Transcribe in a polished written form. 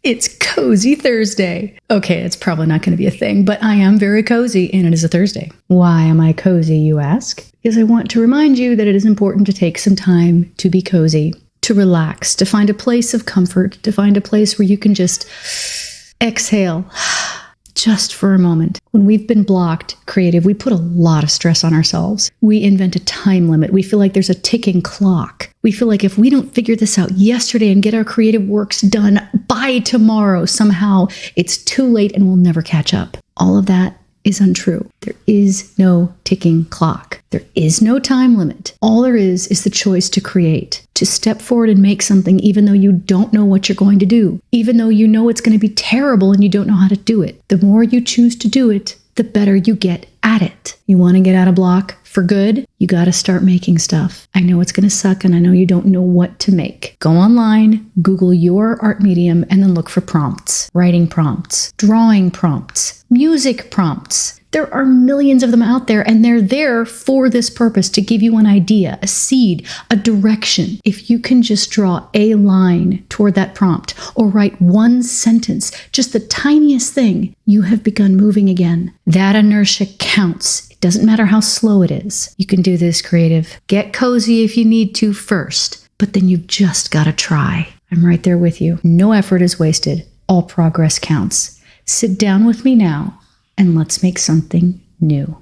It's Cozy Thursday. Okay, it's probably not going to be a thing, but I am very cozy and it is a Thursday. Why am I cozy, you ask? Because I want to remind you that it is important to take some time to be cozy, to relax, to find a place of comfort, to find a place where you can just exhale just for a moment. When we've been blocked, creative, we put a lot of stress on ourselves. We invent a time limit. We feel like there's a ticking clock. We feel like if we don't figure this out yesterday and get our creative works done by tomorrow, somehow it's too late and we'll never catch up. All of that is untrue. There is no ticking clock. There is no time limit. All there is the choice to create, to step forward and make something even though you don't know what you're going to do, even though you know it's going to be terrible and you don't know how to do it. The more you choose to do it, the better you get at it. You want to get out of block for good? You got to start making stuff. I know it's going to suck and I know you don't know what to make. Go online, Google your art medium, and then look for prompts. Writing prompts, drawing prompts, music prompts. There are millions of them out there and they're there for this purpose, to give you an idea, a seed, a direction. If you can just draw a line toward that prompt or write one sentence, just the tiniest thing, you have begun moving again. That inertia counts. It doesn't matter how slow it is. You can do this, creative. Get cozy if you need to first, but then you've just got to try. I'm right there with you. No effort is wasted. All progress counts. Sit down with me now and let's make something new.